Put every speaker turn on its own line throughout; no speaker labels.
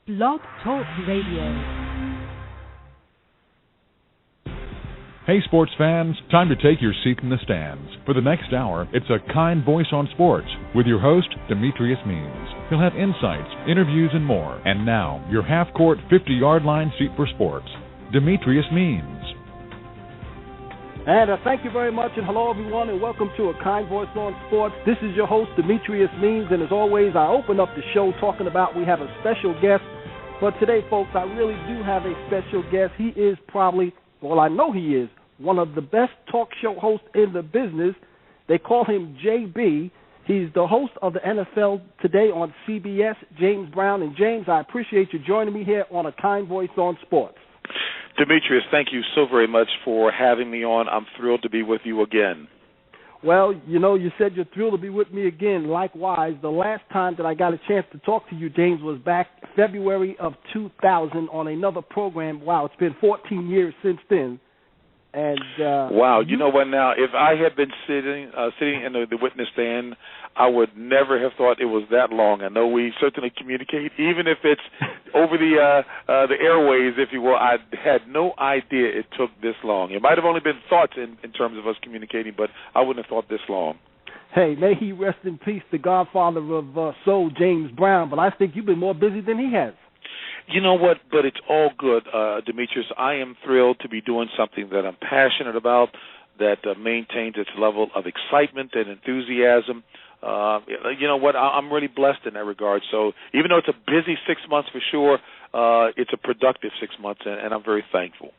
Blog Talk Radio.
Hey sports fans, time to take your seat in the stands. For the next hour, it's A Kind Voice on Sports with your host, Demetrius Means. He'll have insights, interviews, and more. And now, your half-court, 50-yard line seat for sports, Demetrius Means.
And thank you very much, and hello everyone, and welcome to A Kind Voice on Sports. This is your host, Demetrius Means, and as always, I open up the show talking about we have a special guest. But today, folks, I really do have a special guest. He is probably, well, I know he is, one of the best talk show hosts in the business. They call him JB. He's the host of the NFL Today on CBS, James Brown. And James, I appreciate you joining me here on A Kind Voice on Sports.
Demetrius, thank you so very much for having me on. I'm thrilled to be with you again.
Well, you know, you said you're thrilled to be with me again. Likewise, the last time that I got a chance to talk to you, James, was back February of 2000 on another program. Wow, it's been 14 years since then. And
wow, you know what now? If I had been sitting in the witness stand, I would never have thought it was that long. I know we certainly communicate, even if it's over the airways, if you will. I had no idea it took this long. It might have only been thoughts in terms of us communicating, but I wouldn't have thought this long.
Hey, may he rest in peace, the godfather of soul, James Brown, but I think you've been more busy than he has.
You know what? But it's all good, Demetrius. I am thrilled to be doing something that I'm passionate about, that maintains its level of excitement and enthusiasm. You know what? I'm really blessed in that regard. So even though it's a busy 6 months for sure, it's a productive 6 months, and I'm very thankful.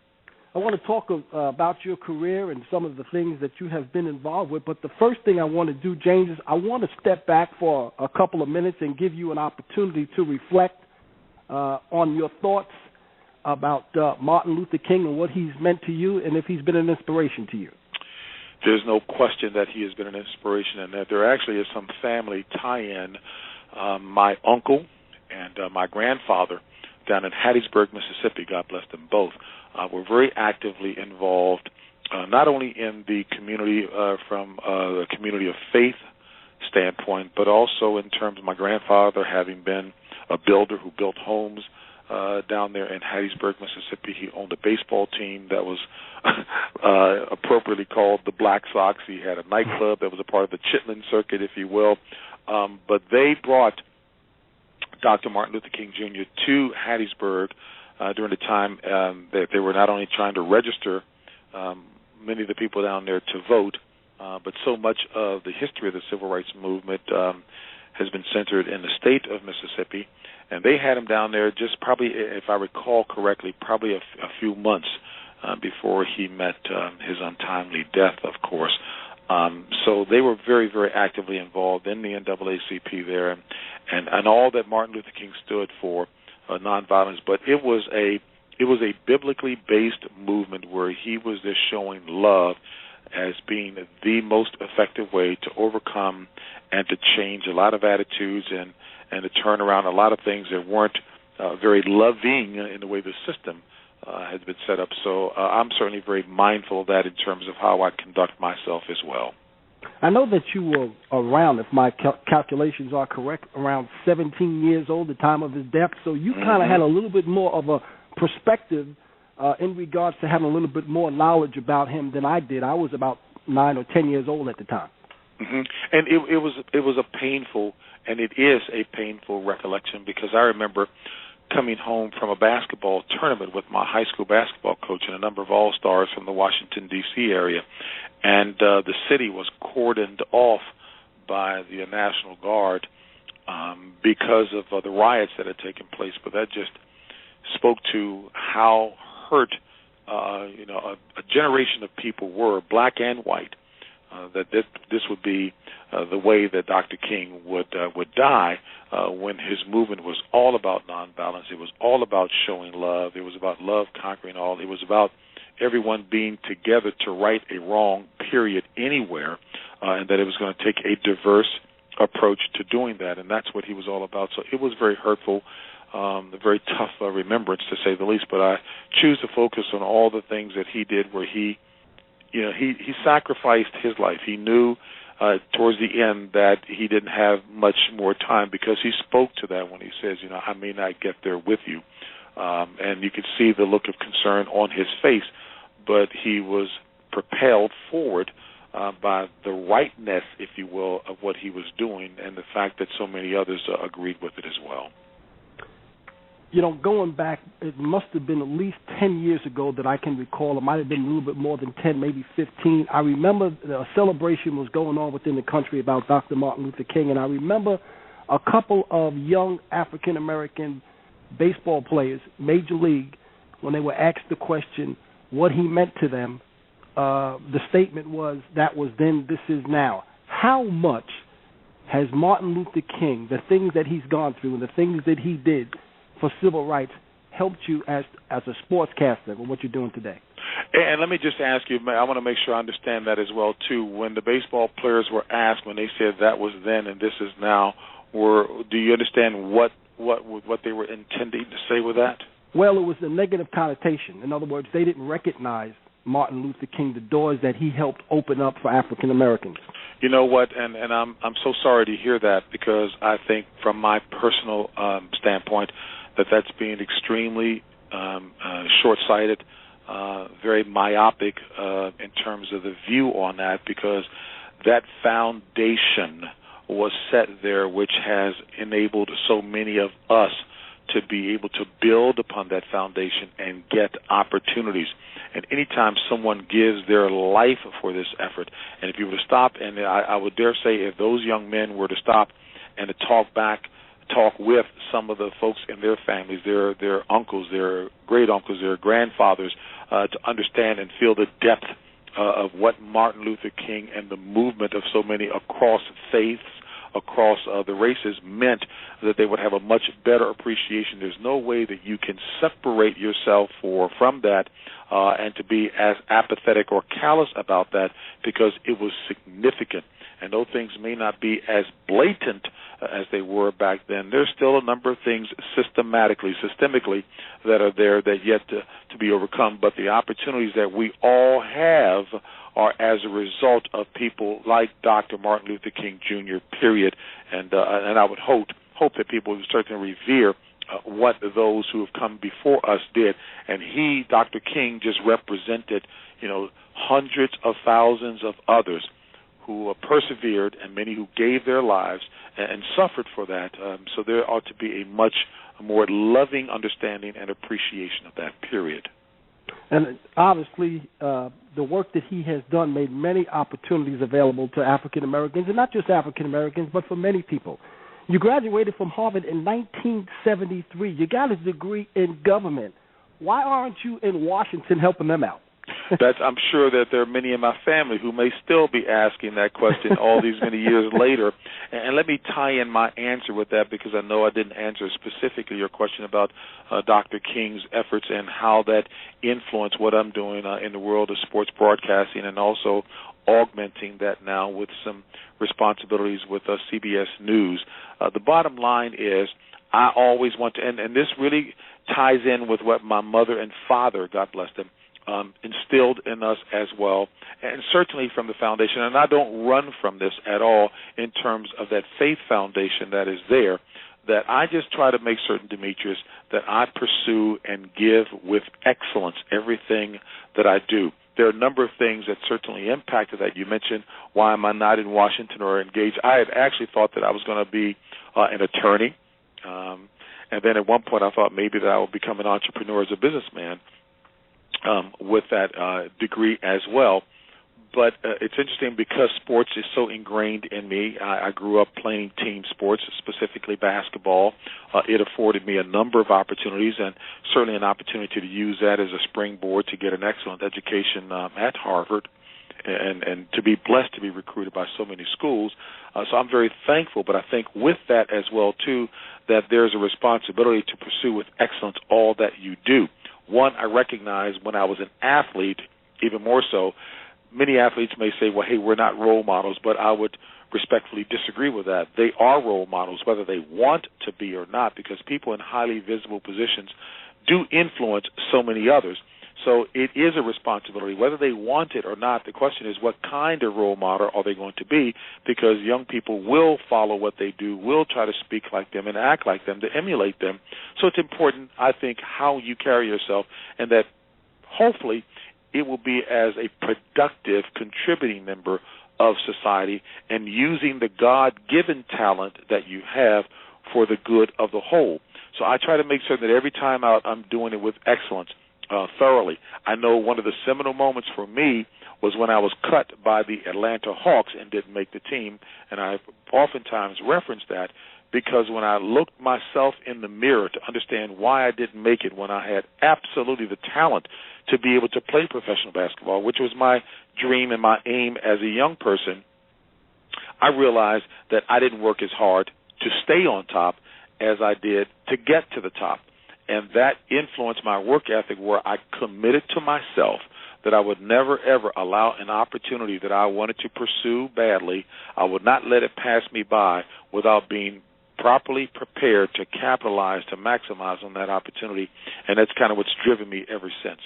I want to talk about your career and some of the things that you have been involved with. But the first thing I want to do, James, is I want to step back for a couple of minutes and give you an opportunity to reflect on your thoughts about Martin Luther King and what he's meant to you, and if he's been an inspiration to you.
There's no question that he has been an inspiration, and that there actually is some family tie-in. My uncle and my grandfather down in Hattiesburg, Mississippi, God bless them both, were very actively involved, not only in the community from a community of faith standpoint, but also in terms of my grandfather having been a builder who built homes down there in Hattiesburg, Mississippi. He owned a baseball team that was appropriately called the Black Sox. He had a nightclub that was a part of the Chitlin circuit, if you will. But they brought Dr. Martin Luther King Jr. to Hattiesburg during the time that they were not only trying to register many of the people down there to vote, but so much of the history of the civil rights movement has been centered in the state of Mississippi, and they had him down there just probably, if I recall correctly, probably a few months before he met his untimely death, of course. So they were very, very actively involved in the NAACP there, and all that Martin Luther King stood for, nonviolence. But it was a biblically based movement where he was just showing love as being the most effective way to overcome and to change a lot of attitudes and to turn around a lot of things that weren't very loving in the way the system has been set up. So I'm certainly very mindful of that in terms of how I conduct myself as well.
I know that you were around, if my calculations are correct, around 17 years old at the time of his death, so you kind of had a little bit more of a perspective in regards to having a little bit more knowledge about him than I did. I was about 9 or 10 years old at the time.
Mm-hmm. And it was a painful, and it is a painful recollection, because I remember coming home from a basketball tournament with my high school basketball coach and a number of all-stars from the Washington, D.C. area, and the city was cordoned off by the National Guard because of the riots that had taken place. But that just spoke to how hurt a generation of people were, black and white, that this would be the way that Dr. King would die when his movement was all about nonviolence. It was all about showing love. It was about love conquering all. It was about everyone being together to right a wrong, period, anywhere, and that it was going to take a diverse approach to doing that, and that's what he was all about. So it was very hurtful, a very tough remembrance, to say the least, but I choose to focus on all the things that he did where he sacrificed his life. He knew towards the end that he didn't have much more time, because he spoke to that when he says, I may not get there with you. And you could see the look of concern on his face, but he was propelled forward by the rightness, if you will, of what he was doing, and the fact that so many others agreed with it as well.
Going back, it must have been at least 10 years ago that I can recall. It might have been a little bit more than 10, maybe 15. I remember a celebration was going on within the country about Dr. Martin Luther King, and I remember a couple of young African-American baseball players, Major League, when they were asked the question what he meant to them, the statement was, that was then, this is now. How much has Martin Luther King, the things that he's gone through and the things that he did for civil rights, helped you as a sportscaster with what you're doing today?
And let me just ask you, I want to make sure I understand that as well, too. When the baseball players were asked, when they said that was then and this is now, do you understand what they were intending to say with that?
Well, it was a negative connotation. In other words, they didn't recognize Martin Luther King, the doors that he helped open up for African Americans.
You know what, and I'm so sorry to hear that, because I think from my personal standpoint that's being extremely short-sighted, very myopic in terms of the view on that, because that foundation was set there, which has enabled so many of us to be able to build upon that foundation and get opportunities. And anytime someone gives their life for this effort, and if you were to stop, and I would dare say if those young men were to stop and to talk with some of the folks in their families, their uncles, their great-uncles, their grandfathers, to understand and feel the depth of what Martin Luther King and the movement of so many across faiths, across the races, meant, that they would have a much better appreciation. There's no way that you can separate yourself from that and to be as apathetic or callous about that, because it was significant. And though things may not be as blatant as they were back then, there's still a number of things systemically that are there that yet to be overcome. But the opportunities that we all have are as a result of people like Dr. Martin Luther King Jr., period. And I would hope that people would certainly revere what those who have come before us did. And he, Dr. King, just represented, hundreds of thousands of others who persevered, and many who gave their lives and suffered for that. So there ought to be a much more loving understanding and appreciation of that, period.
And obviously, the work that he has done made many opportunities available to African Americans, and not just African Americans, but for many people. You graduated from Harvard in 1973. You got a degree in government. Why aren't you in Washington helping them out?
I'm sure that there are many in my family who may still be asking that question all these many years later. And let me tie in my answer with that, because I know I didn't answer specifically your question about Dr. King's efforts and how that influenced what I'm doing in the world of sports broadcasting, and also augmenting that now with some responsibilities with CBS News. The bottom line is, I always want to, and this really ties in with what my mother and father, God bless them, instilled in us as well, and certainly from the foundation. And I don't run from this at all in terms of that faith foundation that is there, that I just try to make certain, Demetrius, that I pursue and give with excellence everything that I do. There are a number of things that certainly impacted that. You mentioned, why am I not in Washington or engaged? I had actually thought that I was going to be an attorney, and then at one point I thought maybe that I would become an entrepreneur as a businessman, with that degree as well. But it's interesting because sports is so ingrained in me. I grew up playing team sports, specifically basketball. It afforded me a number of opportunities, and certainly an opportunity to use that as a springboard to get an excellent education at Harvard, and to be blessed to be recruited by so many schools. So I'm very thankful, but I think with that as well, too, that there's a responsibility to pursue with excellence all that you do. One, I recognize when I was an athlete, even more so, many athletes may say, well, hey, we're not role models, but I would respectfully disagree with that. They are role models, whether they want to be or not, because people in highly visible positions do influence so many others. so it is a responsibility, whether they want it or not. The question is, what kind of role model are they going to be? Because young people will follow what they do, will try to speak like them and act like them, to emulate them. So it's important, I think, how you carry yourself, and that hopefully it will be as a productive, contributing member of society and using the God-given talent that you have for the good of the whole. So I try to make sure that every time out I'm doing it with excellence, thoroughly. I know one of the seminal moments for me was when I was cut by the Atlanta Hawks and didn't make the team, and I oftentimes reference that because when I looked myself in the mirror to understand why I didn't make it when I had absolutely the talent to be able to play professional basketball, which was my dream and my aim as a young person, I realized that I didn't work as hard to stay on top as I did to get to the top. And that influenced my work ethic, where I committed to myself that I would never, ever allow an opportunity that I wanted to pursue badly. I would not let it pass me by without being properly prepared to capitalize, to maximize on that opportunity. And that's kind of what's driven me ever since.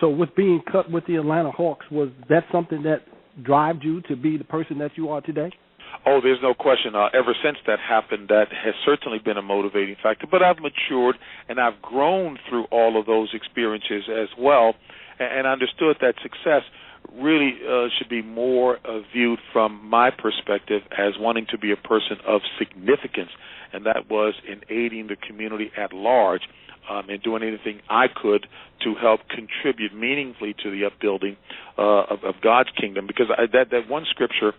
So with being cut with the Atlanta Hawks, was that something that drove you to be the person that you are today?
Oh, there's no question. Ever since that happened, that has certainly been a motivating factor. But I've matured and I've grown through all of those experiences as well, and understood that success really should be more viewed from my perspective as wanting to be a person of significance, and that was in aiding the community at large and doing anything I could to help contribute meaningfully to the upbuilding of God's kingdom. Because that one scripture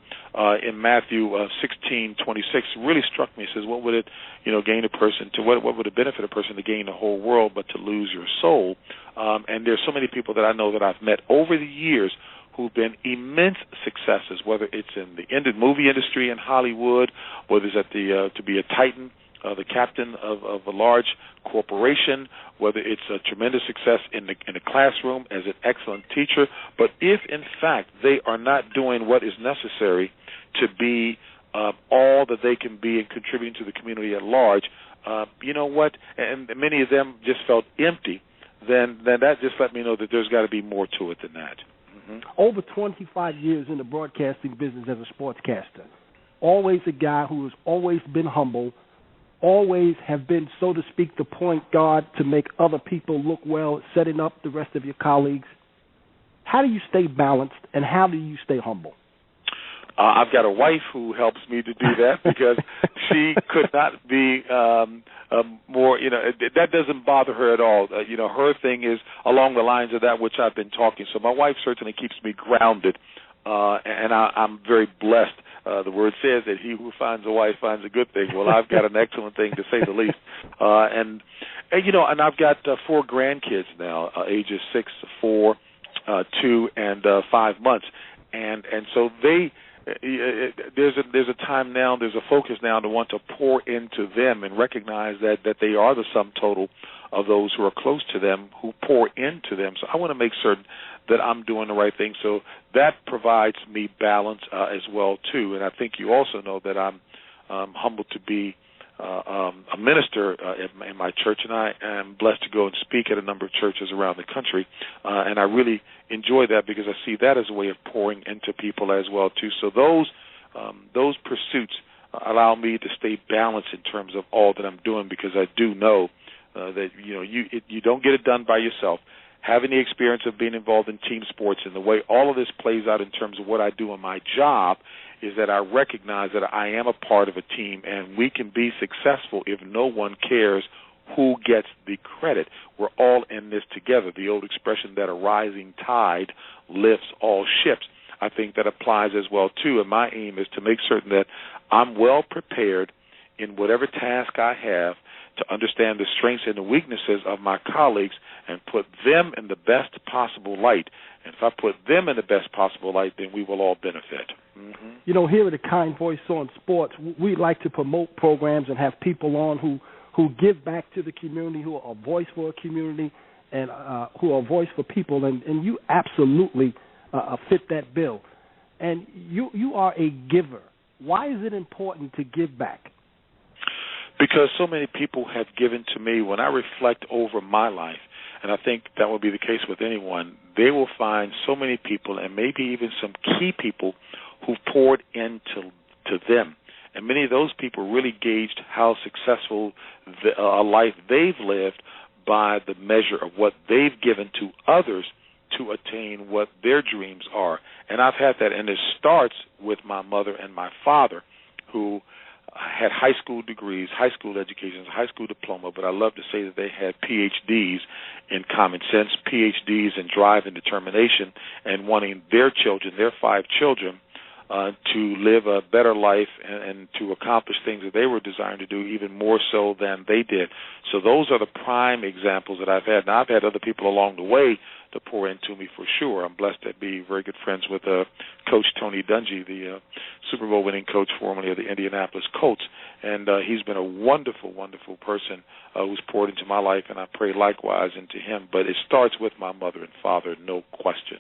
in Matthew 16:26 really struck me. It says, "What would it, gain a person to what would it benefit a person to gain the whole world but to lose your soul?" And there's so many people that I know that I've met over the years who've been immense successes, whether it's in the movie industry in Hollywood, whether it's at to be a titan, the captain of a large corporation, whether it's a tremendous success in the classroom as an excellent teacher. But if, in fact, they are not doing what is necessary to be all that they can be and contributing to the community at large, you know what, and many of them just felt empty, then that just let me know that there's got to be more to it than that. Mm-hmm.
Over 25 years in the broadcasting business as a sportscaster, always a guy who has always been humble, always have been, so to speak, the point guard to make other people look well, setting up the rest of your colleagues. How do you stay balanced, and how do you stay humble?
I've got a wife who helps me to do that because she could not be more, that doesn't bother her at all. Her thing is along the lines of that which I've been talking. So my wife certainly keeps me grounded, and I'm very blessed. The word says that he who finds a wife finds a good thing. Well, I've got an excellent thing, to say the least. And I've got 4 grandkids now, ages 6, 4, 2, and 5 months. And so there's a time now, there's a focus now to want to pour into them and recognize that they are the sum total of those who are close to them, who pour into them. So I want to make certain that I'm doing the right thing. So that provides me balance as well, too. And I think you also know that I'm humbled to be a minister in my church, and I am blessed to go and speak at a number of churches around the country. And I really enjoy that because I see that as a way of pouring into people as well, too. So those pursuits allow me to stay balanced in terms of all that I'm doing, because I do know that you don't get it done by yourself. Having the experience of being involved in team sports and the way all of this plays out in terms of what I do in my job is that I recognize that I am a part of a team, and we can be successful if no one cares who gets the credit. We're all in this together. The old expression that a rising tide lifts all ships, I think that applies as well, too. And my aim is to make certain that I'm well prepared in whatever task I have to understand the strengths and the weaknesses of my colleagues and put them in the best possible light. And if I put them in the best possible light, then we will all benefit. Mm-hmm.
Here at the Kind Voice on Sports, we like to promote programs and have people on who give back to the community, who are a voice for a community, and who are a voice for people. And you absolutely fit that bill. And you are a giver. Why is it important to give back?
Because so many people have given to me. When I reflect over my life, and I think that will be the case with anyone, they will find so many people and maybe even some key people who poured into them. And many of those people really gauged how successful a life they've lived by the measure of what they've given to others to attain what their dreams are. And I've had that, and it starts with my mother and my father, who had high school degrees, high school educations, high school diploma, but I love to say that they had PhDs in common sense, PhDs in drive and determination, and wanting their children, their 5 children, to live a better life and to accomplish things that they were desiring to do even more so than they did. So those are the prime examples that I've had. Now, I've had other people along the way to pour into me for sure. I'm blessed to be very good friends with Coach Tony Dungy, the Super Bowl winning coach formerly of the Indianapolis Colts, and he's been a wonderful, wonderful person who's poured into my life, and I pray likewise into him. But it starts with my mother and father, no question.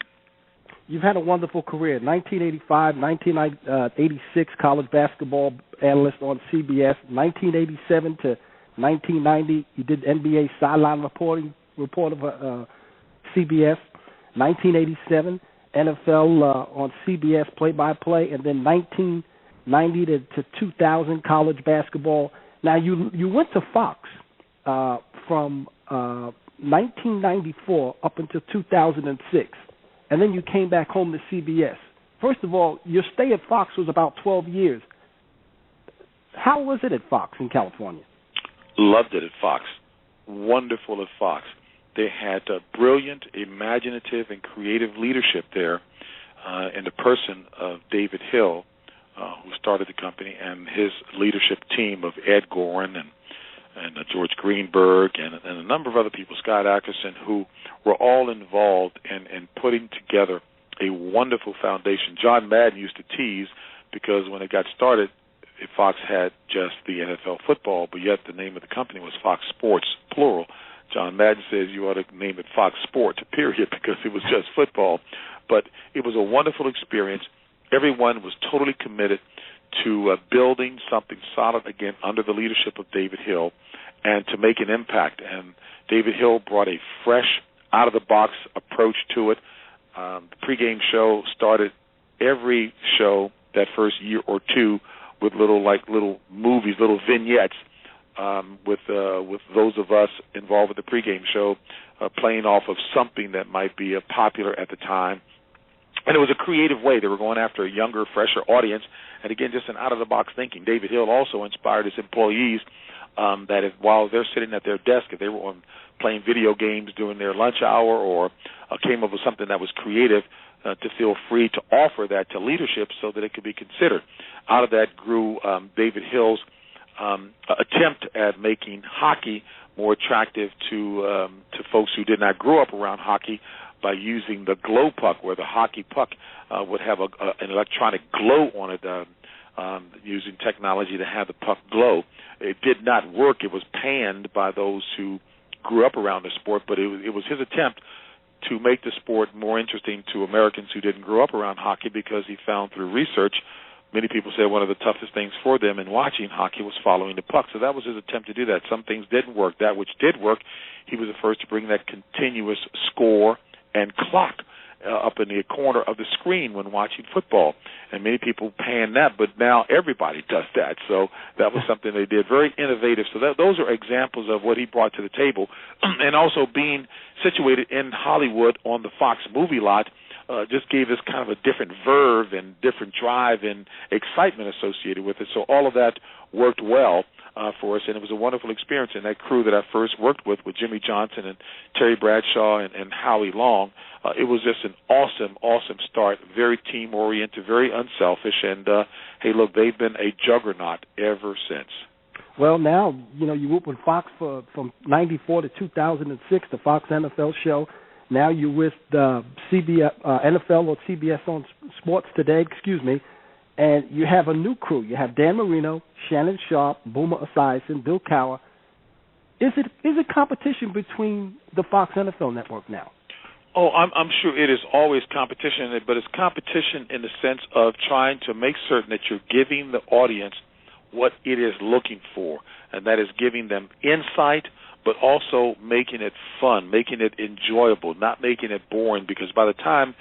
You've had a wonderful career. 1985, 1986, college basketball analyst on CBS. 1987 to 1990, you did NBA sideline reporter for CBS. 1987, NFL on CBS play-by-play, and then 1990 to 2000, college basketball. Now, you went to Fox from 1994 up until 2006. And then you came back home to CBS. First of all, your stay at Fox was about 12 years. How was it at Fox in California?
Loved it at Fox. Wonderful at Fox. They had brilliant, imaginative, and creative leadership there in the person of David Hill, who started the company, and his leadership team of Ed Goren and George Greenberg and a number of other people, Scott Ackerson, who were all involved in putting together a wonderful foundation. John Madden used to tease because when it got started, Fox had just the NFL football, but yet the name of the company was Fox Sports, plural. John Madden says you ought to name it Fox Sports, period, because it was just football. But it was a wonderful experience. Everyone was totally committed to building something solid, again, under the leadership of David Hill, and to make an impact. And David Hill brought a fresh, out-of-the-box approach to it. The pregame show started every show that first year or two with little movies, little vignettes, with those of us involved with the pregame show playing off of something that might be popular at the time. And it was a creative way. They were going after a younger, fresher audience. And, again, just an out-of-the-box thinking. David Hill also inspired his employees that while they're sitting at their desk, if they were playing video games during their lunch hour or came up with something that was creative, to feel free to offer that to leadership so that it could be considered. Out of that grew David Hill's attempt at making hockey more attractive to folks who did not grow up around hockey, by using the glow puck, where the hockey puck would have an electronic glow on it, using technology to have the puck glow. It did not work. It was panned by those who grew up around the sport, but it was his attempt to make the sport more interesting to Americans who didn't grow up around hockey, because he found through research, many people say one of the toughest things for them in watching hockey was following the puck. So that was his attempt to do that. Some things didn't work. That which did work, he was the first to bring that continuous score and clock up in the corner of the screen when watching football. And many people pan that, but now everybody does that. So that was something they did, very innovative. So those are examples of what he brought to the table. And also being situated in Hollywood on the Fox movie lot just gave us kind of a different verve and different drive and excitement associated with it. So all of that worked well for us, and it was a wonderful experience. And that crew that I first worked with Jimmy Johnson and Terry Bradshaw and Howie Long, it was just an awesome start, very team-oriented, very unselfish, and, hey, look, they've been a juggernaut ever since.
Well, now, you worked with Fox from 94 to 2006, the Fox NFL show. Now you're with CBS, NFL or CBS on Sports Today, and you have a new crew. You have Dan Marino, Shannon Sharpe, Boomer Esiason, Bill Cowher. Is it competition between the Fox NFL network now?
Oh, I'm sure it is always competition, but it's competition in the sense of trying to make certain that you're giving the audience what it is looking for, and that is giving them insight, but also making it fun, making it enjoyable, not making it boring, because by the time,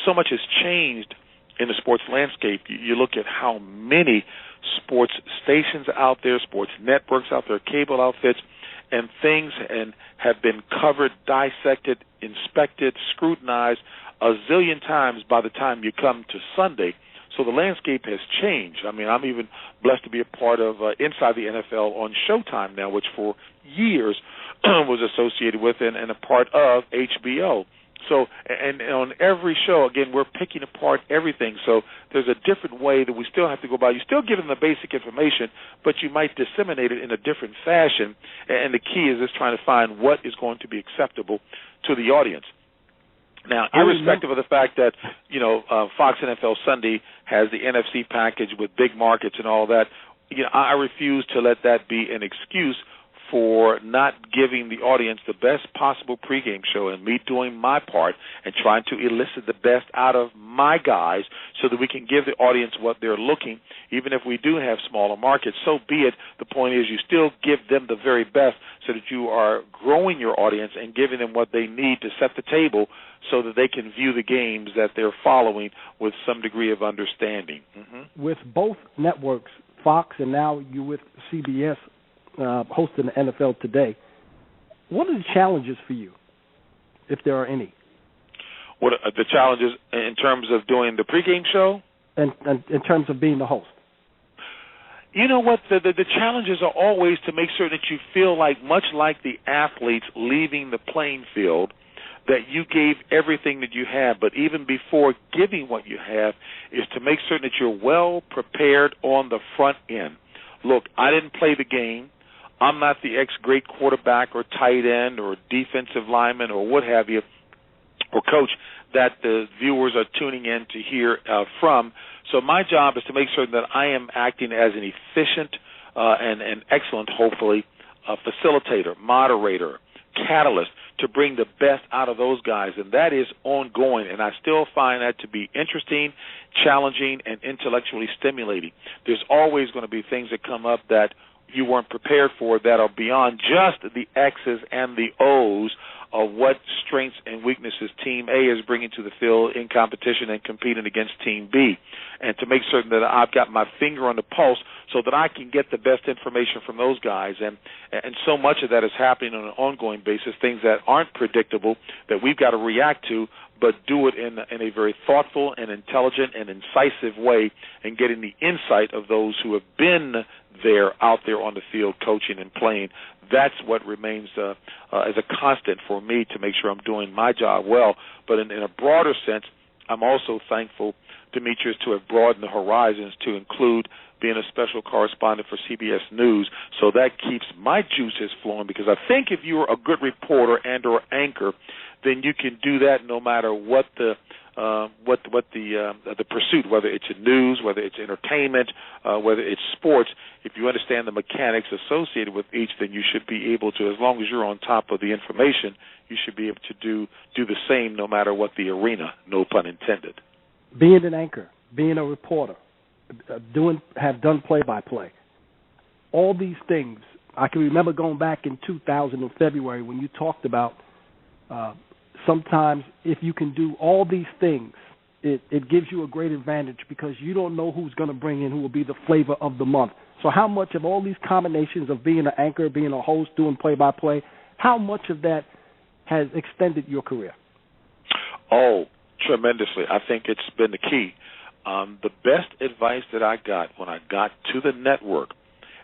so much has changed in the sports landscape. You look at how many sports stations out there, sports networks out there, cable outfits, and things have been covered, dissected, inspected, scrutinized a zillion times by the time you come to Sunday. So the landscape has changed. I mean, I'm even blessed to be a part of Inside the NFL on Showtime now, which for years was associated with and a part of HBO. So, and on every show, again, we're picking apart everything. So there's a different way that we still have to go by. You still give them the basic information, but you might disseminate it in a different fashion. And the key is just trying to find what is going to be acceptable to the audience. Now, irrespective of the fact that, Fox NFL Sunday has the NFC package with big markets and all that, I refuse to let that be an excuse for not giving the audience the best possible pregame show, and me doing my part and trying to elicit the best out of my guys so that we can give the audience what they're looking. Even if we do have smaller markets, so be it. The point is you still give them the very best so that you are growing your audience and giving them what they need to set the table so that they can view the games that they're following with some degree of understanding. Mm-hmm.
With both networks, Fox and now you with CBS, hosting the NFL Today, what are the challenges for you, if there are any?
What are the challenges in terms of doing the pregame show?
And in terms of being the host?
You know what? The challenges are always to make sure that you feel like, much like the athletes leaving the playing field, that you gave everything that you have. But even before giving what you have is to make certain that you're well prepared on the front end. Look, I didn't play the game. I'm not the ex-great quarterback or tight end or defensive lineman or what have you, or coach that the viewers are tuning in to hear from. So my job is to make sure that I am acting as an efficient and excellent, hopefully, facilitator, moderator, catalyst to bring the best out of those guys, and that is ongoing, and I still find that to be interesting, challenging, and intellectually stimulating. There's always going to be things that come up that you weren't prepared for that are beyond just the X's and the O's of what strengths and weaknesses Team A is bringing to the field in competition and competing against Team B, and to make certain that I've got my finger on the pulse so that I can get the best information from those guys. And so much of that is happening on an ongoing basis, things that aren't predictable that we've got to react to, but do it in a very thoughtful and intelligent and incisive way, and getting the insight of those who have been out there on the field coaching and playing. That's what remains as a constant for me to make sure I'm doing my job well. But in a broader sense, I'm also thankful, Demetrius, to have broadened the horizons to include being a special correspondent for CBS News. So that keeps my juices flowing, because I think if you're a good reporter and or anchor, then you can do that no matter what the pursuit, whether it's in news, whether it's entertainment, whether it's sports. If you understand the mechanics associated with each, then you should be able to, as long as you're on top of the information, you should be able to do the same no matter what the arena, no pun intended.
Being an anchor, being a reporter, have done play-by-play, all these things. I can remember going back in 2000 in February when you talked about sometimes if you can do all these things, it gives you a great advantage, because you don't know who's going to bring in, who will be the flavor of the month. So how much of all these combinations of being an anchor, being a host, doing play-by-play, how much of that has extended your career?
Oh, tremendously. I think it's been the key. The best advice that I got when I got to the network,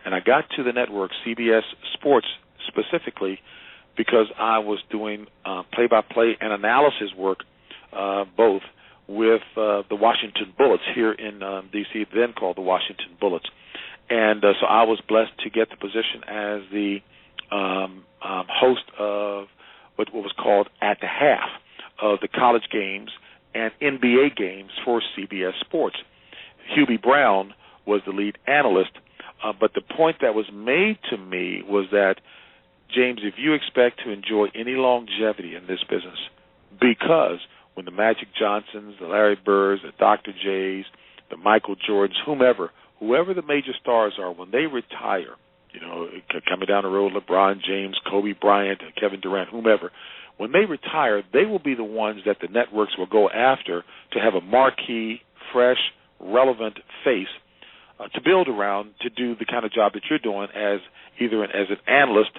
and I got to the network, CBS Sports specifically, because I was doing play-by-play and analysis work, both with the Washington Bullets here in D.C., then called the Washington Bullets. And so I was blessed to get the position as the host of what was called At the Half of the college games and NBA games for CBS Sports. Hubie Brown was the lead analyst, but the point that was made to me was that, James, if you expect to enjoy any longevity in this business, because when the Magic Johnsons, the Larry Birds, the Dr. J's, the Michael Jordans, whoever the major stars are, when they retire coming down the road, LeBron James, Kobe Bryant, Kevin Durant, whomever, when they retire, they will be the ones that the networks will go after to have a marquee, fresh, relevant face to build around to do the kind of job that you're doing as either as an analyst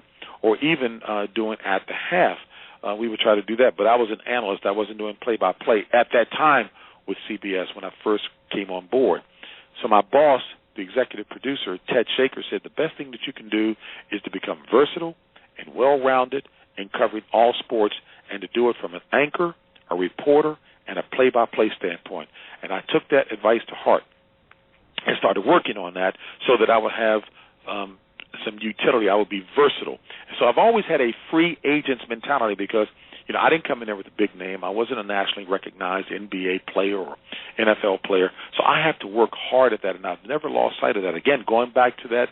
or even doing at the half. We would try to do that, but I was an analyst. I wasn't doing play-by-play at that time with CBS when I first came on board. So my boss, the executive producer, Ted Shaker, said the best thing that you can do is to become versatile and well-rounded in covering all sports and to do it from an anchor, a reporter, and a play-by-play standpoint. And I took that advice to heart and started working on that so that I would have some utility. I would be versatile. So I've always had a free agent's mentality because, I didn't come in there with a big name. I wasn't a nationally recognized NBA player or NFL player. So I have to work hard at that, and I've never lost sight of that. Again, going back to that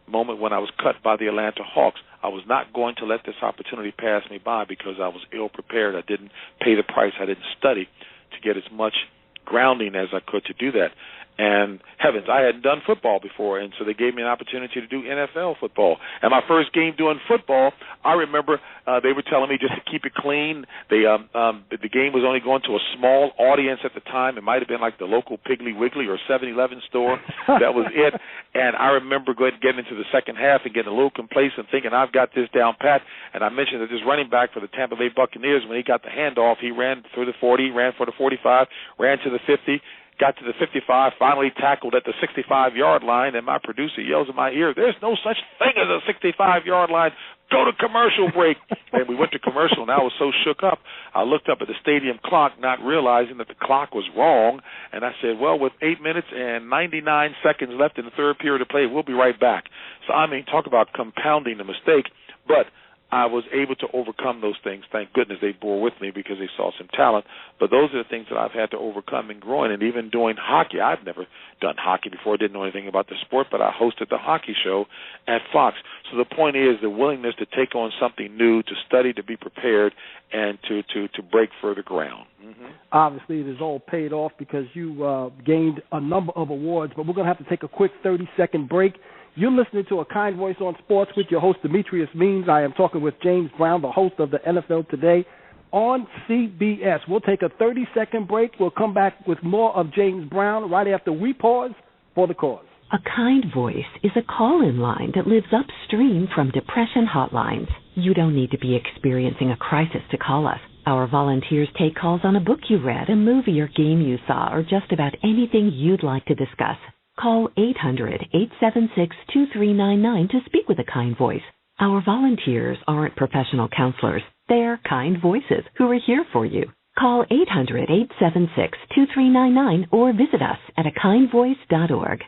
moment when I was cut by the Atlanta Hawks, I was not going to let this opportunity pass me by because I was ill-prepared. I didn't pay the price. I didn't study to get as much grounding as I could to do that. And heavens, I hadn't done football before, and so they gave me an opportunity to do NFL football. And my first game doing football, I remember they were telling me just to keep it clean. The game was only going to a small audience at the time. It might have been like the local Piggly Wiggly or 7-Eleven store. That was it. And I remember getting into the second half and getting a little complacent, thinking I've got this down pat. And I mentioned that this running back for the Tampa Bay Buccaneers, when he got the handoff, he ran through the 40, ran for the 45, ran to the 50. Got to the 55, finally tackled at the 65-yard line, and my producer yells in my ear, "There's no such thing as a 65-yard line. Go to commercial break." And we went to commercial, and I was so shook up, I looked up at the stadium clock, not realizing that the clock was wrong, and I said, well, with 8 minutes and 99 seconds left in the third period of play, we'll be right back. So, talk about compounding the mistake, but I was able to overcome those things. Thank goodness they bore with me because they saw some talent. But those are the things that I've had to overcome in growing. And even doing hockey, I've never done hockey before. Didn't know anything about the sport, but I hosted the hockey show at Fox. So the point is the willingness to take on something new, to study, to be prepared, and to break further ground. Mm-hmm.
Obviously, it has all paid off because you gained a number of awards. But we're going to have to take a quick 30-second break. You're listening to A Kind Voice on Sports with your host, Demetrius Means. I am talking with James Brown, the host of the NFL Today on CBS. We'll take a 30-second break. We'll come back with more of James Brown right after we pause for the cause.
A Kind Voice is a call-in line that lives upstream from depression hotlines. You don't need to be experiencing a crisis to call us. Our volunteers take calls on a book you read, a movie or game you saw, or just about anything you'd like to discuss. Call 800-876-2399 to speak with a Kind Voice. Our volunteers aren't professional counselors. They're kind voices who are here for you. Call 800-876-2399 or visit us at akindvoice.org.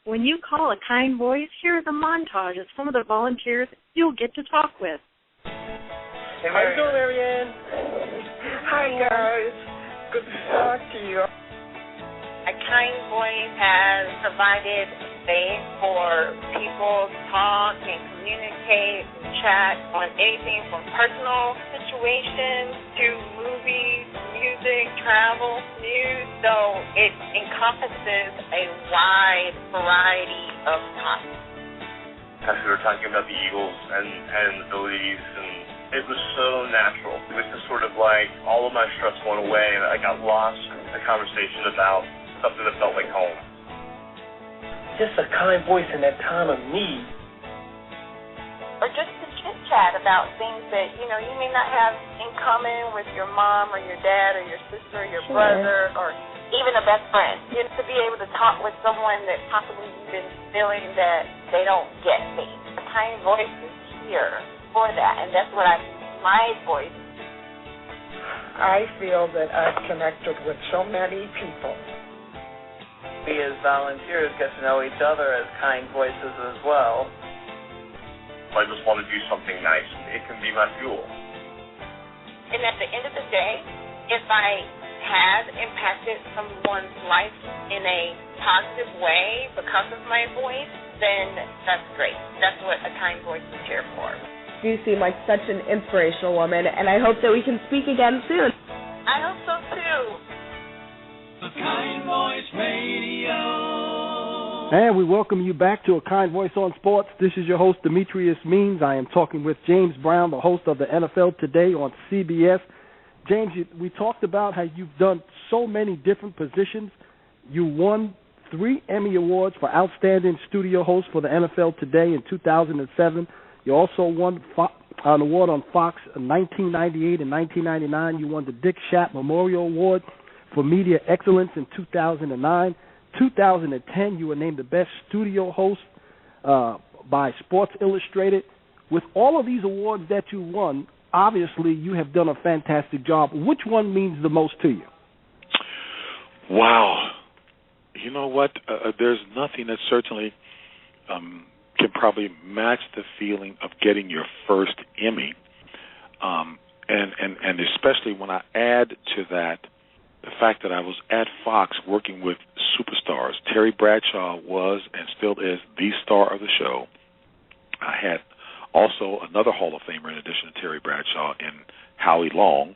When you call A Kind Voice, here's a montage of some of the volunteers you'll get to talk with.
Hey, how you doing, Marianne? Hi, guys. Good to talk to you.
A Kind Voice has provided space for people to talk and communicate and chat on anything from personal situations to movies, music, travel, news. So it encompasses a wide variety of topics.
As we were talking about the Eagles and abilities, and it was so natural. It was just sort of like all of my stress went away, and I got lost in a conversation about something that felt like home.
Just a kind voice in that time of need.
Or just to chit-chat about things that, you may not have in common with your mom or your dad or your sister or your brother or even a best friend. To be able to talk with someone that possibly you've been feeling that they don't get me. A kind voice is here for that, and that's what my voice.
I feel that I've connected with so many people.
We as volunteers get to know each other as kind voices as well.
I just want to do something nice. It can be my fuel.
And at the end of the day, if I have impacted someone's life in a positive way because of my voice, then that's great. That's what A Kind Voice is here for.
You seem like such an inspirational woman, and I hope that we can speak again soon.
I hope so, too.
A Kind Voice Radio.
And we welcome you back to A Kind Voice on Sports. This is your host, Demetrius Means. I am talking with James Brown, the host of the NFL Today on CBS. James, we talked about how you've done so many different positions. You won 3 Emmy Awards for Outstanding Studio Host for the NFL Today in 2007. You also won an award on Fox in 1998 and 1999. You won the Dick Schaap Memorial Award for Media Excellence in 2009. 2010, you were named the best studio host by Sports Illustrated. With all of these awards that you won, obviously you have done a fantastic job. Which one means the most to you?
Wow. You know what? There's nothing that certainly can probably match the feeling of getting your first Emmy. And especially when I add to that the fact that I was at Fox working with superstars. Terry Bradshaw was and still is the star of the show. I had also another Hall of Famer in addition to Terry Bradshaw in Howie Long,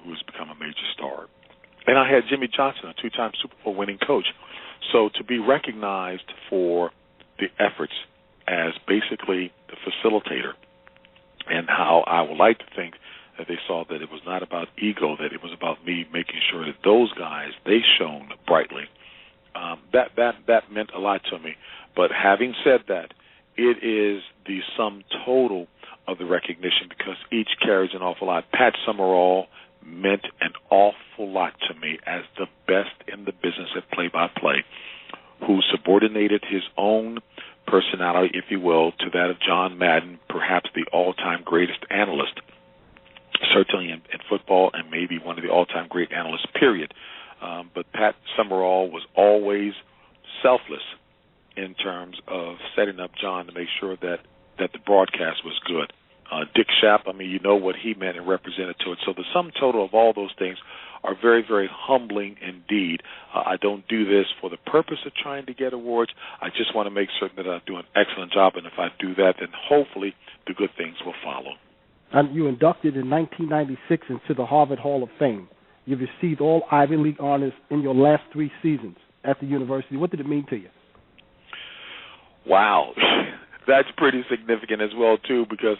who has become a major star. And I had Jimmy Johnson, a 2-time Super Bowl winning coach. So to be recognized for the efforts as basically the facilitator, and how I would like to think that they saw that it was not about ego, that it was about me making sure that those guys, they shone brightly. That meant a lot to me. But having said that, it is the sum total of the recognition because each carries an awful lot. Pat Summerall meant an awful lot to me as the best in the business at play-by-play, who subordinated his own personality, if you will, to that of John Madden, perhaps the all-time greatest analyst, certainly in football, and maybe one of the all-time great analysts, period. But Pat Summerall was always selfless in terms of setting up John to make sure that the broadcast was good. Dick Schaap, I mean, you know what he meant and represented to it. So the sum total of all those things are very, very humbling indeed. I don't do this for the purpose of trying to get awards. I just want to make certain that I do an excellent job, and if I do that, then hopefully the good things will follow.
And you inducted in 1996 into the Harvard Hall of Fame. You've received all Ivy League honors in your last 3 seasons at the university. What did it mean to you?
Wow. That's pretty significant as well, too, because,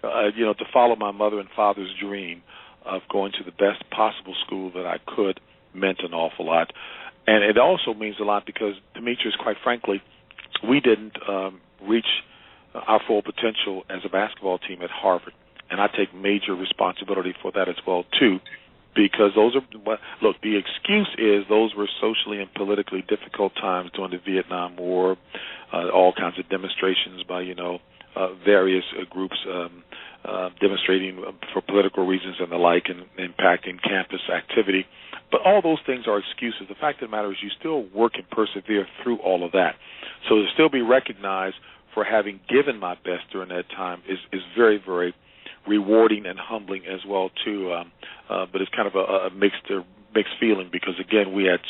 to follow my mother and father's dream of going to the best possible school that I could meant an awful lot. And it also means a lot because, Demetrius, quite frankly, we didn't reach our full potential as a basketball team at Harvard. And I take major responsibility for that as well, too, because those are, look, the excuse is those were socially and politically difficult times during the Vietnam War, all kinds of demonstrations by, various groups demonstrating for political reasons and the like and impacting campus activity. But all those things are excuses. The fact of the matter is you still work and persevere through all of that. So to still be recognized for having given my best during that time is very, very rewarding and humbling as well, too. But it's kind of a mixed feeling because, again, we had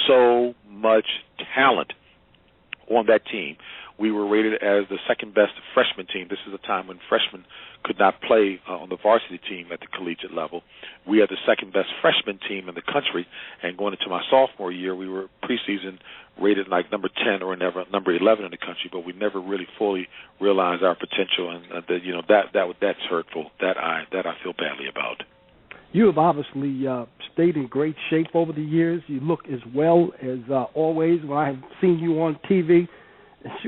so much talent on that team. We were rated as the second best freshman team. This is a time when freshmen could not play on the varsity team at the collegiate level. We had the second best freshman team in the country, and going into my sophomore year, we were preseason rated like number 10 or number 11 in the country, but we never really fully realized our potential, and that's hurtful. That I feel badly about.
You have obviously stayed in great shape over the years. You look as well as always when I have seen you on TV.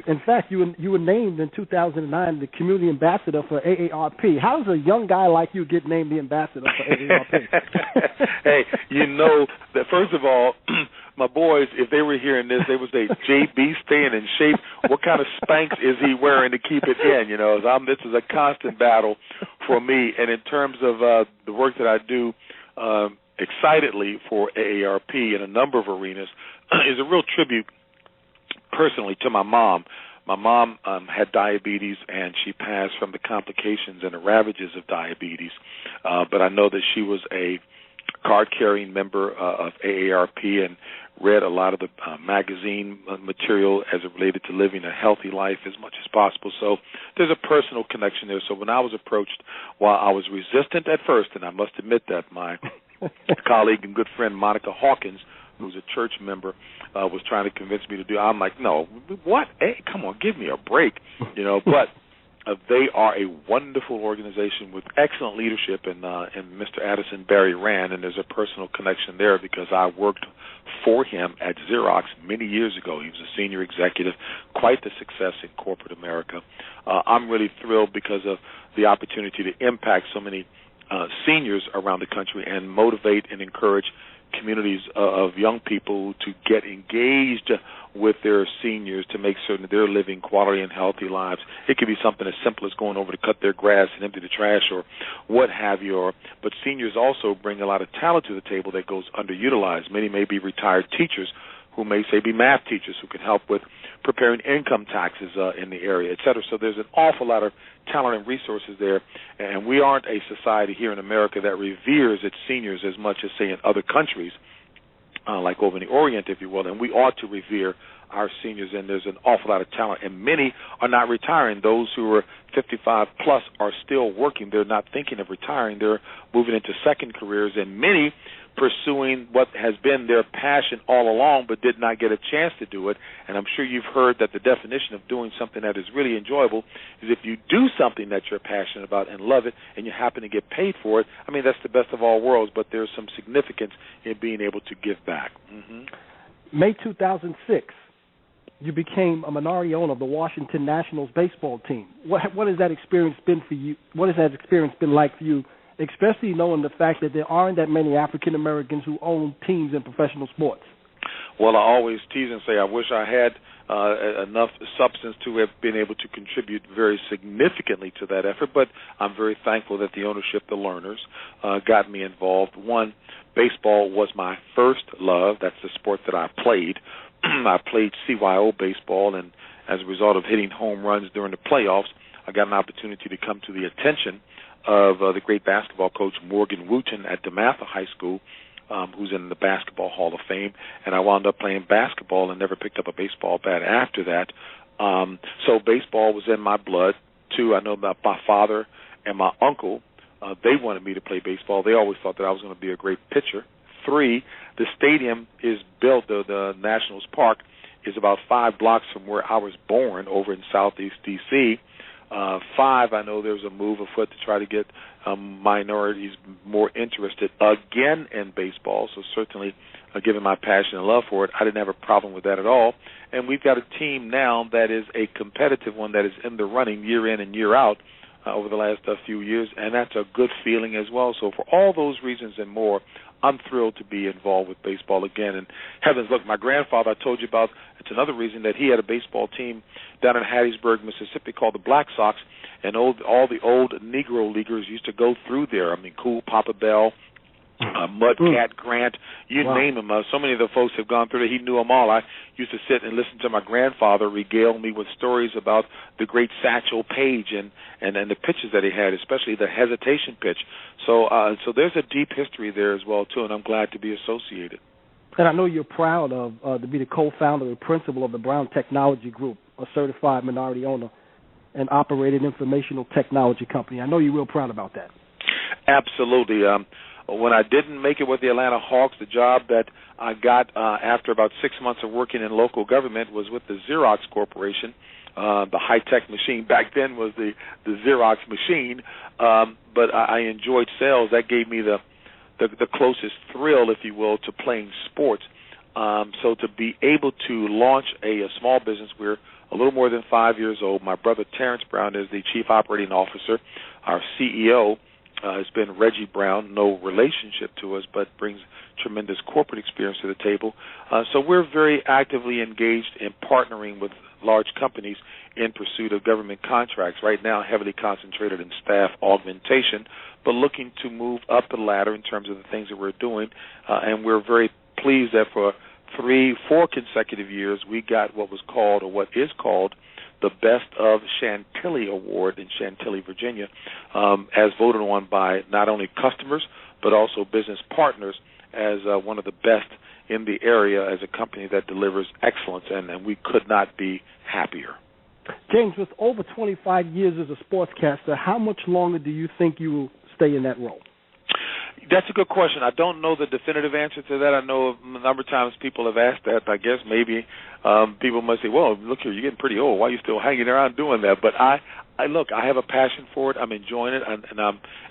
In fact, you were named in 2009 the community ambassador for AARP. How does a young guy like you get named the ambassador for AARP?
Hey, that first of all, my boys, if they were hearing this, they would say, JB staying in shape. What kind of Spanx is he wearing to keep it in? This is a constant battle for me. And in terms of the work that I do excitedly for AARP in a number of arenas is a real tribute personally to my mom. My mom had diabetes, and she passed from the complications and the ravages of diabetes. But I know that she was a card-carrying member of AARP and read a lot of the magazine material as it related to living a healthy life as much as possible. So there's a personal connection there. So when I was approached, while I was resistant at first, and I must admit that my colleague and good friend Monica Hawkins, who's a church member, was trying to convince me to do. I'm like, no, what? Hey, come on, give me a break, But they are a wonderful organization with excellent leadership, and Mr. Addison Barry Rand, and there's a personal connection there because I worked for him at Xerox many years ago. He was a senior executive, quite the success in corporate America. I'm really thrilled because of the opportunity to impact so many seniors around the country and motivate and encourage communities of young people to get engaged with their seniors to make certain that they're living quality and healthy lives. It could be something as simple as going over to cut their grass and empty the trash or what have you. But seniors also bring a lot of talent to the table that goes underutilized. Many may be retired teachers who may, say, be math teachers who can help with preparing income taxes in the area, et cetera. So there's an awful lot of talent and resources there, and we aren't a society here in America that reveres its seniors as much as, say, in other countries, like over in the Orient, if you will, and we ought to revere our seniors, and there's an awful lot of talent, and many are not retiring. Those who are 55 plus are still working. They're not thinking of retiring. They're moving into second careers, and many pursuing what has been their passion all along but did not get a chance to do it. And I'm sure you've heard that the definition of doing something that is really enjoyable is if you do something that you're passionate about and love it and you happen to get paid for it. I mean, that's the best of all worlds, but there's some significance in being able to give back. Mm-hmm.
May 2006, you became a minority owner of the Washington Nationals baseball team. What has that experience been for you? What has that experience been like for you, especially knowing the fact that there aren't that many African Americans who own teams in professional sports?
Well, I always tease and say I wish I had enough substance to have been able to contribute very significantly to that effort, but I'm very thankful that the ownership, the learners, got me involved. One, baseball was my first love. That's the sport that I played. I played CYO baseball, and as a result of hitting home runs during the playoffs, I got an opportunity to come to the attention of the great basketball coach Morgan Wooten at DeMatha High School, who's in the Basketball Hall of Fame, and I wound up playing basketball and never picked up a baseball bat after that. So baseball was in my blood. Two, I know about my father and my uncle. They wanted me to play baseball. They always thought that I was going to be a great pitcher. Three, the stadium is built, the Nationals Park is about 5 blocks from where I was born over in Southeast D.C. 5, I know there was a move afoot to try to get minorities more interested again in baseball, so certainly given my passion and love for it, I didn't have a problem with that at all. And we've got a team now that is a competitive one that is in the running year in and year out over the last few years, and that's a good feeling as well. So for all those reasons and more, I'm thrilled to be involved with baseball again. And heavens, look, my grandfather, I told you about, it's another reason that he had a baseball team down in Hattiesburg, Mississippi called the Black Sox, and all the old Negro leaguers used to go through there. I mean, Cool Papa Bell, Mudcat Grant, you name them. So many of the folks have gone through there. He knew them all. I used to sit and listen to my grandfather regale me with stories about the great Satchel Paige and the pitches that he had, especially the hesitation pitch. So there's a deep history there as well, too, and I'm glad to be associated.
And I know you're proud of to be the co-founder and principal of the Brown Technology Group, a certified minority owner and operated informational technology company. I know you're real proud about that.
Absolutely. When I didn't make it with the Atlanta Hawks, the job that I got after about 6 months of working in local government was with the Xerox Corporation. The high-tech machine back then was the Xerox machine, but I enjoyed sales. That gave me the closest thrill, if you will, to playing sports. So to be able to launch a small business, we're a little more than 5 years old. My brother Terrence Brown is the chief operating officer. Our CEO has been Reggie Brown, no relationship to us, but brings tremendous corporate experience to the table. So we're very actively engaged in partnering with large companies in pursuit of government contracts. Right now, heavily concentrated in staff augmentation, but looking to move up the ladder in terms of the things that we're doing. And we're very pleased that for 3-4 consecutive years, we got what was called, or what is called, the Best of Chantilly Award in Chantilly, Virginia, as voted on by not only customers but also business partners as one of the best in the area as a company that delivers excellence, and we could not be happier.
James, with over 25 years as a sportscaster, how much longer do you think you will stay in that role?
That's a good question. I don't know the definitive answer to that. I know a number of times people have asked that. I guess maybe people must say, well, look here, you're getting pretty old. Why are you still hanging around doing that? But I have a passion for it. I'm enjoying it. And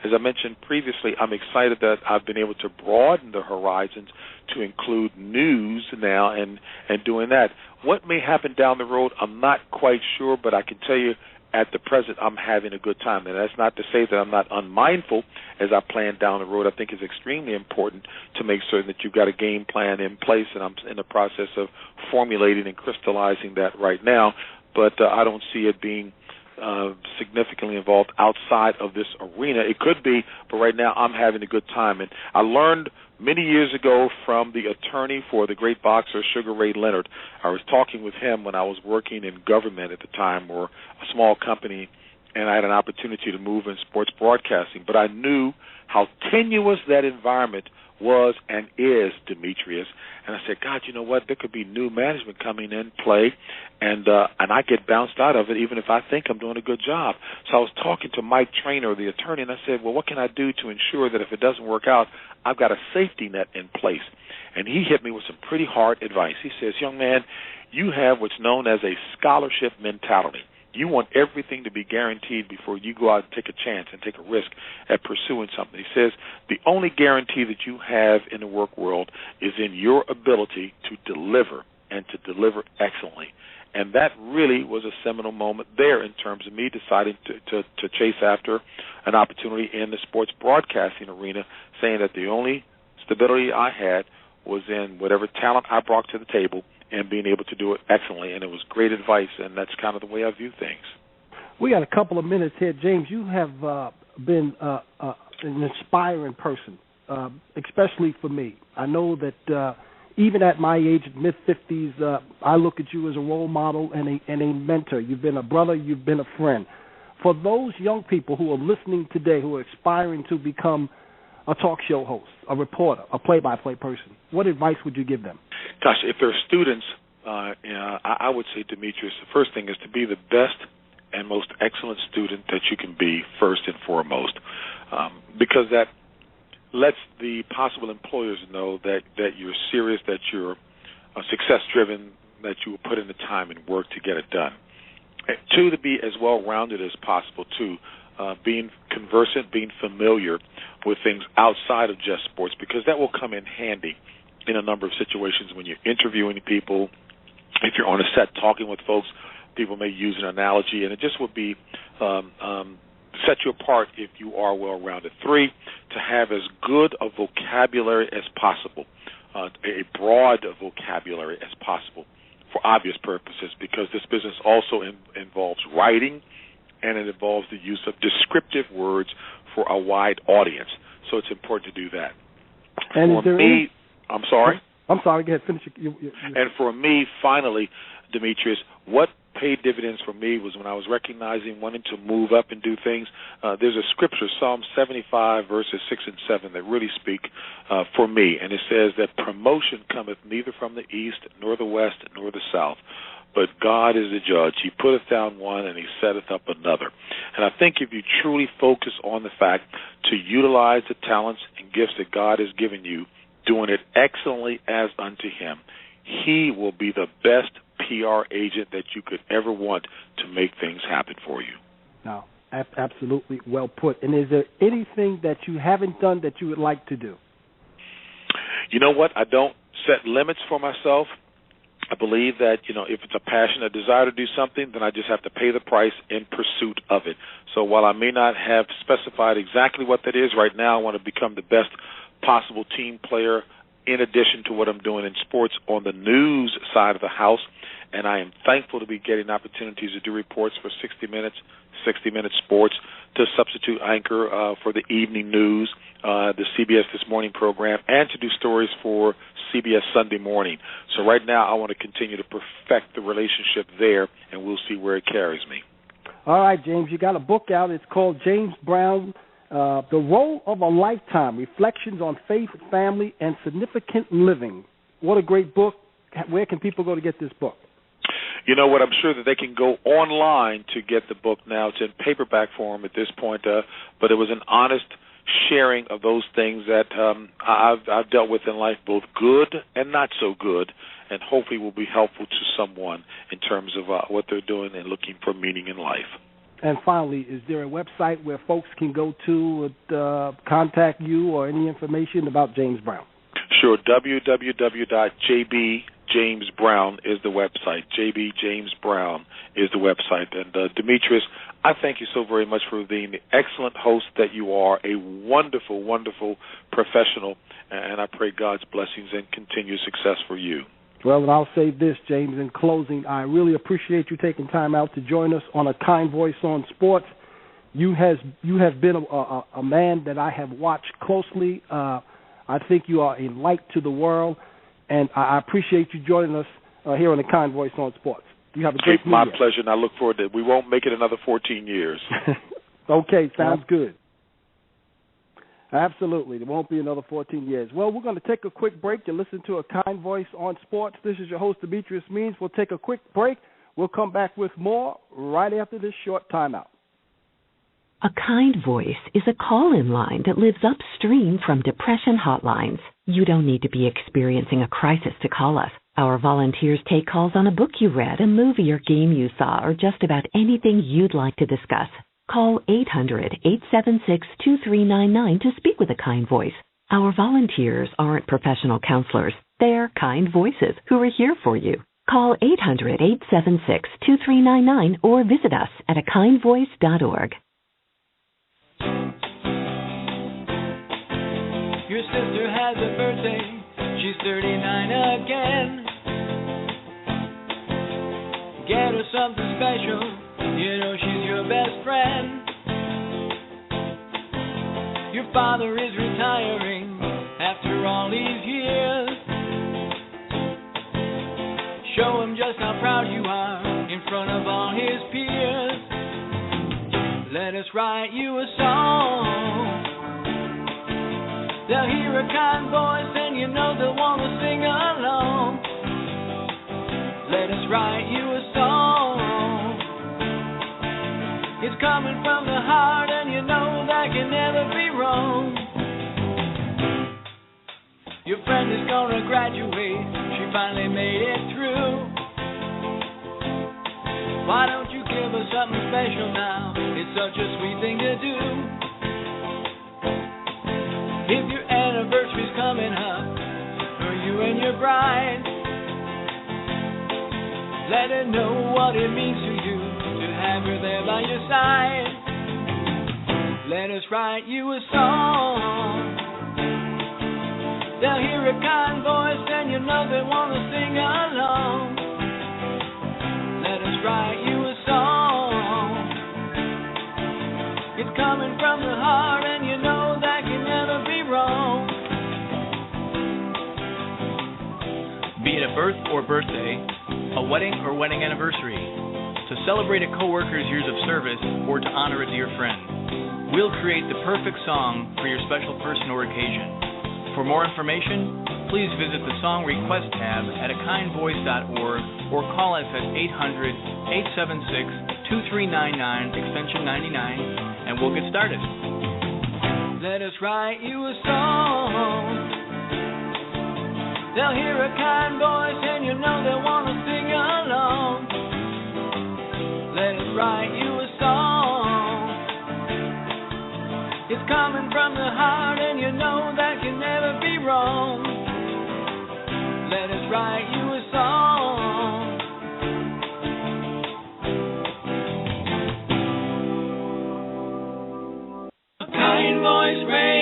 as I mentioned previously, I'm excited that I've been able to broaden the horizons to include news now and doing that. What may happen down the road, I'm not quite sure, but I can tell you at the present, I'm having a good time. And that's not to say that I'm not unmindful as I plan down the road. I think it's extremely important to make certain that you've got a game plan in place, and I'm in the process of formulating and crystallizing that right now. But I don't see it being significantly involved outside of this arena. It could be, but right now I'm having a good time. And I learned many years ago from the attorney for the great boxer Sugar Ray Leonard. I was talking with him when I was working in government at the time, or a small company, and I had an opportunity to move in sports broadcasting. But I knew how tenuous that environment was and is, Demetrius. And I said, God, you know what? There could be new management coming in play, and I get bounced out of it even if I think I'm doing a good job. So I was talking to Mike Traynor, the attorney, and I said, well, what can I do to ensure that if it doesn't work out, I've got a safety net in place? And he hit me with some pretty hard advice. He says, young man, you have what's known as a scholarship mentality. You want everything to be guaranteed before you go out and take a chance and take a risk at pursuing something. He says the only guarantee that you have in the work world is in your ability to deliver, and to deliver excellently. And that really was a seminal moment there in terms of me deciding to chase after an opportunity in the sports broadcasting arena, saying that the only stability I had was in whatever talent I brought to the table and being able to do it excellently. And it was great advice, and that's kind of the way I view things.
We got a couple of minutes here. James, you have been an inspiring person, especially for me. I know that even at my age, mid-50s, I look at you as a role model and a mentor. You've been a brother. You've been a friend. For those young people who are listening today, who are aspiring to become a talk show host, a reporter, a play-by-play person, what advice would you give them?
Gosh, if they're students, I would say, Demetrius, the first thing is to be the best and most excellent student that you can be first and foremost, because that lets the possible employers know that you're serious, that you're success-driven, that you will put in the time and work to get it done. And two, to be as well-rounded as possible, too, being conversant, being familiar with things outside of just sports, because that will come in handy in a number of situations when you're interviewing people. If you're on a set talking with folks, people may use an analogy, and it just would be set you apart if you are well-rounded. Three, to have as good a vocabulary as possible, a broad vocabulary as possible for obvious purposes, because this business also involves writing, and it involves the use of descriptive words for a wide audience. So it's important to do that.
And
for me, I'm sorry?
I'm sorry, go ahead, finish.
And for me, finally, Demetrius, what paid dividends for me was when I was recognizing wanting to move up and do things. There's a scripture, Psalm 75, verses 6 and 7, that really speak for me. And it says that promotion cometh neither from the east, nor the west, nor the south, but God is the judge. He putteth down one, and he setteth up another. And I think if you truly focus on the fact to utilize the talents and gifts that God has given you, doing it excellently as unto him, he will be the best PR agent that you could ever want to make things happen for you.
No, absolutely well put. And is there anything that you haven't done that you would like to do?
You know what? I don't set limits for myself. I believe that, if it's a passion, a desire to do something, then I just have to pay the price in pursuit of it. So while I may not have specified exactly what that is, right now I want to become the best possible team player in addition to what I'm doing in sports on the news side of the house. And I am thankful to be getting opportunities to do reports for 60 Minutes Sports, to substitute anchor for the evening news, the CBS This Morning program, and to do stories for CBS Sunday Morning. So right now I want to continue to perfect the relationship there, and we'll see where it carries me.
All right, James, you got a book out. It's called James Brown, The Role of a Lifetime, Reflections on Faith, Family, and Significant Living. What a great book. Where can people go to get this book?
You know what? I'm sure that they can go online to get the book now. It's in paperback form at this point, but it was an honest sharing of those things that I've dealt with in life, both good and not so good, and hopefully will be helpful to someone in terms of what they're doing and looking for meaning in life.
And finally, is there a website where folks can go to contact you or any information about James Brown?
Sure, www.jbjamesbrown is the website. JB James Brown is the website. And Demetrius, I thank you so very much for being the excellent host that you are, a wonderful, wonderful professional, and I pray God's blessings and continued success for you.
Well, and I'll say this, James, in closing, I really appreciate you taking time out to join us on A Kind Voice on Sports. You have been a man that I have watched closely. I think you are a light to the world, and I appreciate you joining us here on A Kind Voice on Sports. You have a great
My pleasure, and I look forward to it. We won't make it another 14 years.
Okay, sounds good. Absolutely. There won't be another 14 years. Well, we're going to take a quick break to listen to A Kind Voice on Sports. This is your host, Demetrius Means. We'll take a quick break. We'll come back with more right after this short timeout.
A Kind Voice is a call-in line that lives upstream from depression hotlines. You don't need to be experiencing a crisis to call us. Our volunteers take calls on a book you read, a movie or game you saw, or just about anything you'd like to discuss. Call 800-876-2399 to speak with A Kind Voice. Our volunteers aren't professional counselors. They're kind voices who are here for you. Call 800-876-2399 or visit us at akindvoice.org.
Your sister has a birthday. She's 39 again. Get her something special. You know she's your best friend. Your father is retiring after all these years. Show him just how proud you are in front of all his peers. Let us write you a song. They'll hear a kind voice and you know they'll want to sing along. Let us write you a song. It's coming from the heart and you know that can never be wrong. Your friend is gonna graduate, she finally made it through. Why don't you give her something special now? It's such a sweet thing to do. If your anniversary's coming up, or you and your bride, let her know what it means to you to have her there by your side. Let us write you a song. They'll hear a kind voice and you know they want to sing along. Let us write you a song. It's coming from the heart and you know that can never be wrong.
Be it a birth or birthday, a wedding or wedding anniversary, to celebrate a coworker's years of service or to honor a dear friend, we'll create the perfect song for your special person or occasion. For more information, please visit the Song Request tab at akindvoice.org or call us at 800-876-2399, extension 99, and we'll get started.
Let us write you a song. They'll hear a kind voice and you know they'll want to sing along. Let us write you a song. It's coming from the heart and you know that can never be wrong. Let us write you a song. A Kind Voice Radio.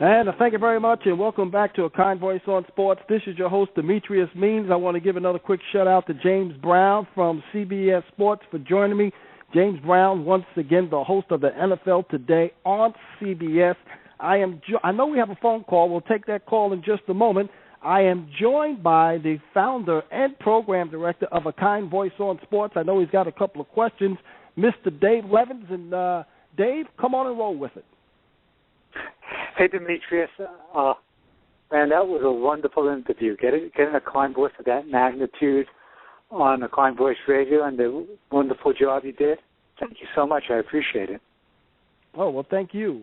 And thank you very much, and welcome back to A Kind Voice on Sports. This is your host, Demetrius Means. I want to give another quick shout-out to James Brown from CBS Sports for joining me. James Brown, once again, the host of the NFL Today on CBS. I know we have a phone call. We'll take that call in just a moment. I am joined by the founder and program director of A Kind Voice on Sports. I know he's got a couple of questions, Mr. Dave Levins. And, Dave, come on and roll with it.
Hey, Demetrius. Man, that was a wonderful interview. Getting a kind voice of that magnitude on the Kind Voice Radio and the wonderful job you did. Thank you so much. I appreciate it.
Oh, well, thank you.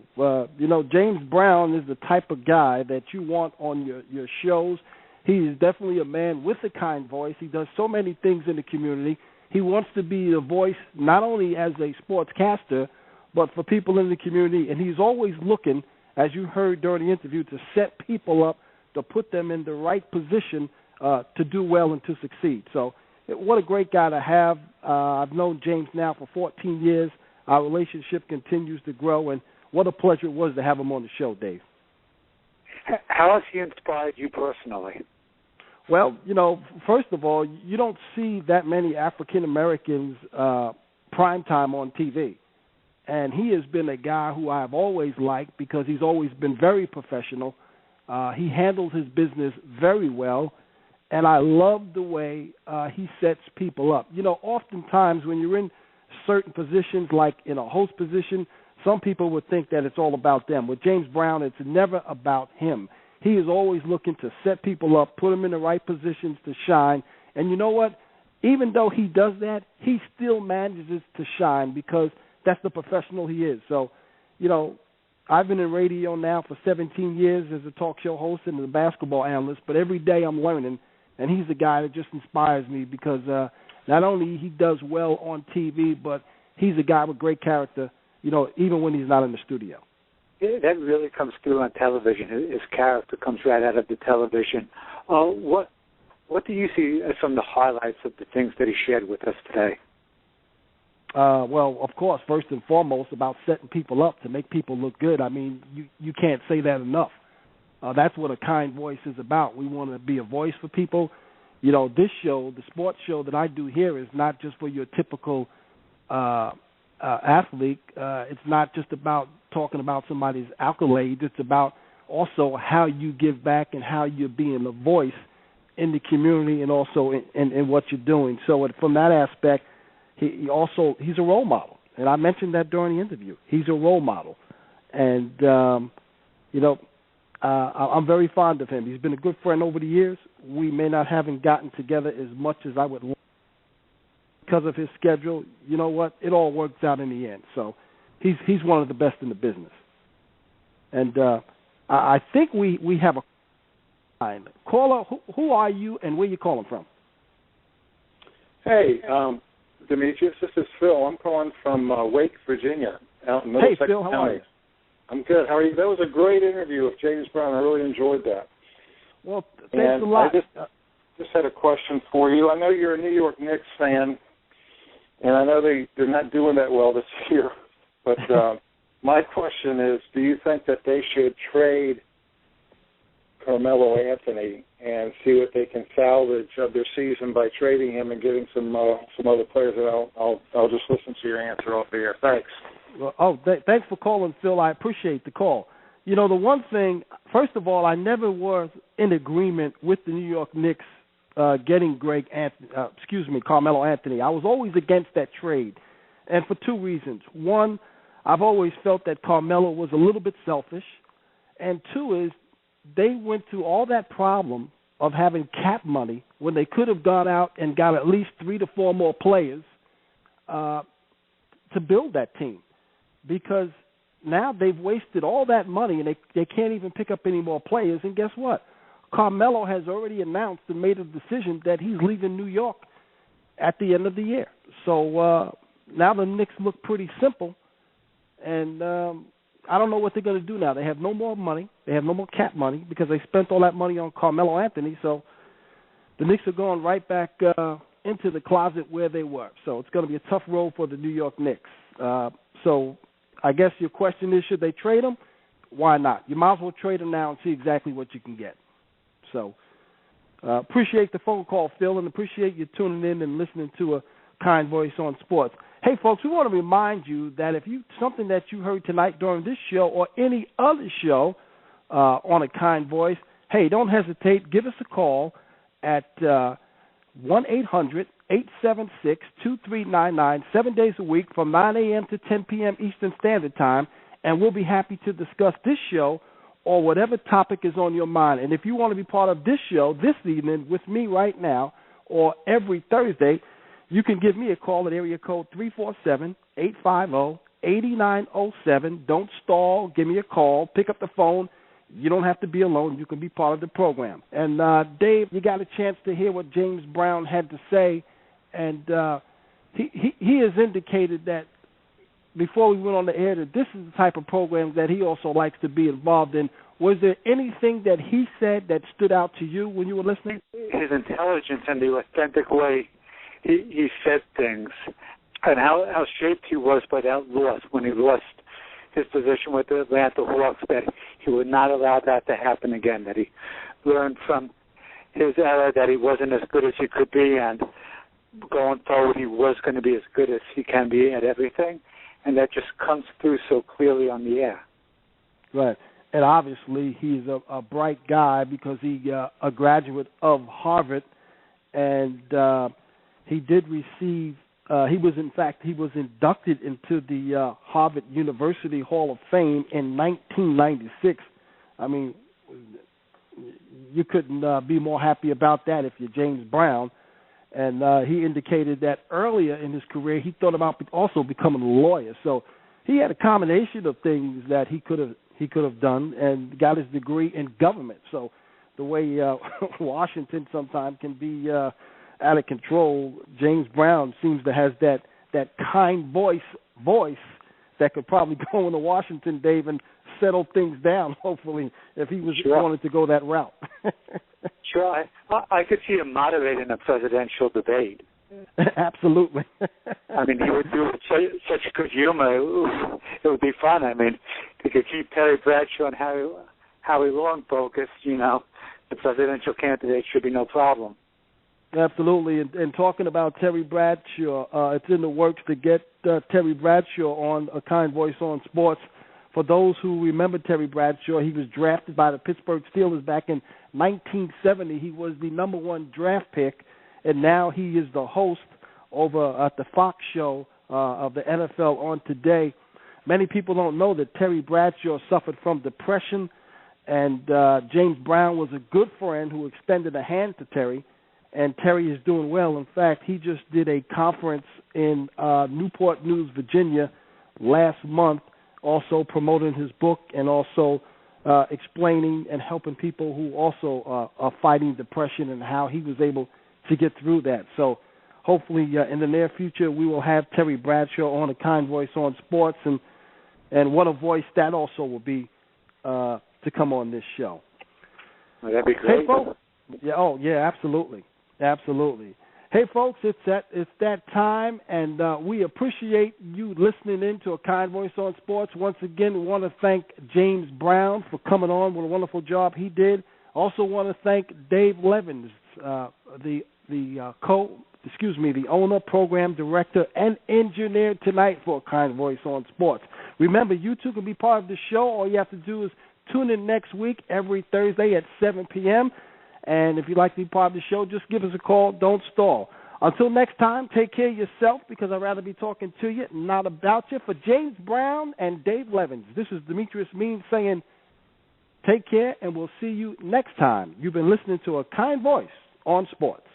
James Brown is the type of guy that you want on your shows. He is definitely a man with a kind voice. He does so many things in the community. He wants to be a voice not only as a sportscaster, but for people in the community. And he's always looking, as you heard during the interview, to set people up, to put them in the right position to do well and to succeed. So what a great guy to have. I've known James now for 14 years. Our relationship continues to grow, and what a pleasure it was to have him on the show, Dave.
How has he inspired you personally?
Well, first of all, you don't see that many African Americans primetime on TV. And he has been a guy who I've always liked because he's always been very professional. He handles his business very well, and I love the way he sets people up. Oftentimes when you're in certain positions, like in a host position, some people would think that it's all about them. With James Brown, it's never about him. He is always looking to set people up, put them in the right positions to shine. And you know what? Even though he does that, he still manages to shine because that's the professional he is. So, I've been in radio now for 17 years as a talk show host and a basketball analyst, but every day I'm learning, and he's the guy that just inspires me because not only he does well on TV, but he's a guy with great character, even when he's not in the studio.
Yeah, that really comes through on television. His character comes right out of the television. What do you see as some of the highlights of the things that he shared with us today?
Well, of course, first and foremost, about setting people up to make people look good. I mean, you can't say that enough. That's what a kind voice is about. We want to be a voice for people. This show, the sports show that I do here, is not just for your typical athlete. It's not just about talking about somebody's accolades. It's about also how you give back and how you're being a voice in the community and also in what you're doing. So from that aspect, he's a role model. And I mentioned that during the interview. He's a role model. And, I'm very fond of him. He's been a good friend over the years. We may not haven't gotten together as much as I would like because of his schedule. You know what? It all works out in the end. So he's one of the best in the business. And I think we have a line. Caller, who are you and where you calling from?
Hey, Demetrius, this is Phil. I'm calling from Wake, Virginia, out in Middlesex
Phil, how
County.
are you?
I'm good. How are you? That was a great interview with James Brown. I really enjoyed that.
Well, thanks a lot.
I just had a question for you. I know you're a New York Knicks fan, and I know they're not doing that well this year. But my question is, do you think that they should trade Carmelo Anthony and see what they can salvage of their season by trading him and getting some other players? And I'll just listen to your answer off the air. Thanks.
Well, thanks for calling, Phil. I appreciate the call. The one thing, first of all, I never was in agreement with the New York Knicks getting Carmelo Anthony. I was always against that trade, and for two reasons. One, I've always felt that Carmelo was a little bit selfish, and two is they went through all that problem of having cap money when they could have gone out and got at least 3 to 4 more players to build that team. Because now they've wasted all that money and they can't even pick up any more players. And guess what? Carmelo has already announced and made a decision that he's leaving New York at the end of the year. So now the Knicks look pretty simple. And I don't know what they're going to do now. They have no more money. They have no more cap money because they spent all that money on Carmelo Anthony. So the Knicks are going right back into the closet where they were. So it's going to be a tough road for the New York Knicks. So I guess your question is, should they trade him? Why not? You might as well trade him now and see exactly what you can get. So appreciate the phone call, Phil, and appreciate you tuning in and listening to a kind voice on sports. Hey, folks, we want to remind you that if something that you heard tonight during this show or any other show on a kind voice, hey, don't hesitate. Give us a call at 1-800-876-2399, 7 days a week from 9 a.m. to 10 p.m. Eastern Standard Time, and we'll be happy to discuss this show or whatever topic is on your mind. And if you want to be part of this show this evening with me right now or every Thursday, you can give me a call at area code 347-850-8907. Don't stall. Give me a call. Pick up the phone. You don't have to be alone. You can be part of the program. And, Dave, you got a chance to hear what James Brown had to say, and he has indicated that before we went on the air that this is the type of program that he also likes to be involved in. Was there anything that he said that stood out to you when you were listening?
His intelligence and the authentic way he said things, and how shaped he was by that loss when he lost his position with the Atlanta Hawks, that he would not allow that to happen again, that he learned from his error that he wasn't as good as he could be, and going forward he was going to be as good as he can be at everything, and that just comes through so clearly on the air.
Right. And obviously he's a bright guy because he's a graduate of Harvard, and he did receive he was inducted into the Harvard University Hall of Fame in 1996. I mean, you couldn't be more happy about that if you're James Brown. And he indicated that earlier in his career he thought about also becoming a lawyer. So he had a combination of things that he could have done, and got his degree in government. So the way Washington sometimes can be out of control, James Brown seems to have that kind voice that could probably go into Washington, Dave, and settle things down, hopefully, if he wanted to go that route.
Sure. I could see him moderating a presidential debate.
Absolutely.
I mean, he would do it such good humor. It would be fun. I mean, he could keep Terry Bradshaw and Howie Long focused. The presidential candidate should be no problem.
Absolutely. And talking about Terry Bradshaw, it's in the works to get Terry Bradshaw on A Kind Voice on Sports. For those who remember Terry Bradshaw, he was drafted by the Pittsburgh Steelers back in 1970. He was the number one draft pick, and now he is the host over at the Fox show of the NFL on Today. Many people don't know that Terry Bradshaw suffered from depression, and James Brown was a good friend who extended a hand to Terry, and Terry is doing well. In fact, he just did a conference in Newport News, Virginia last month, also promoting his book and also explaining and helping people who also are fighting depression and how he was able to get through that. So hopefully in the near future we will have Terry Bradshaw on A Kind Voice on Sports, and what a voice that also will be to come on this show.
Well, that'd be great.
Hey, folks. Yeah, absolutely. Hey, folks, it's that time, and we appreciate you listening in to A Kind Voice on Sports. Once again, we want to thank James Brown for coming on. What a wonderful job he did. Also want to thank Dave Levins, the owner, program director, and engineer tonight for A Kind Voice on Sports. Remember, you too can be part of the show. All you have to do is tune in next week every Thursday at 7 p.m., and if you'd like to be part of the show, just give us a call. Don't stall. Until next time, take care of yourself, because I'd rather be talking to you, not about you. For James Brown and Dave Levins, this is Demetrius Means saying take care, and we'll see you next time. You've been listening to A Kind Voice on Sports.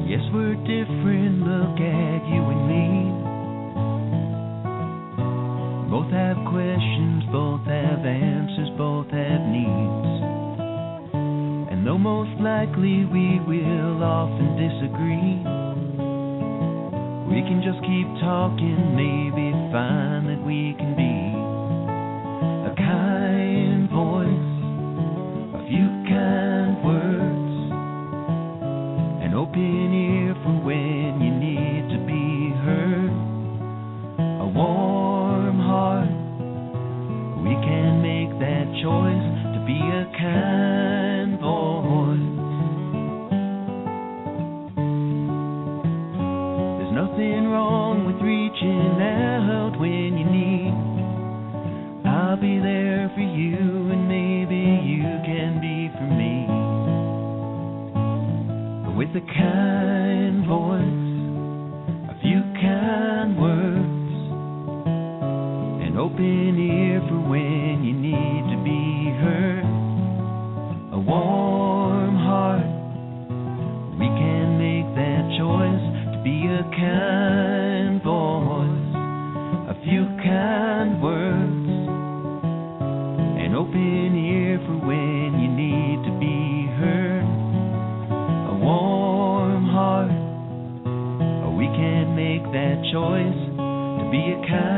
Yes, we're different, look at you and me.
both have answers, both have needs. And though most likely we will often disagree, we can just keep talking, maybe find that we can be a kind voice, a few kind words, an open ear for when you need to be heard, a warm heart. We can make that choice to be a kind voice. There's nothing wrong with reaching out when you need. I'll be there for you, and maybe you can be for me. With a kind voice, a few kind words, an open ear for when you need to be heard, a warm heart. We can make that choice to be a kind voice, a few kind words, an open ear for when you need to be heard, a warm heart. We can make that choice to be a kind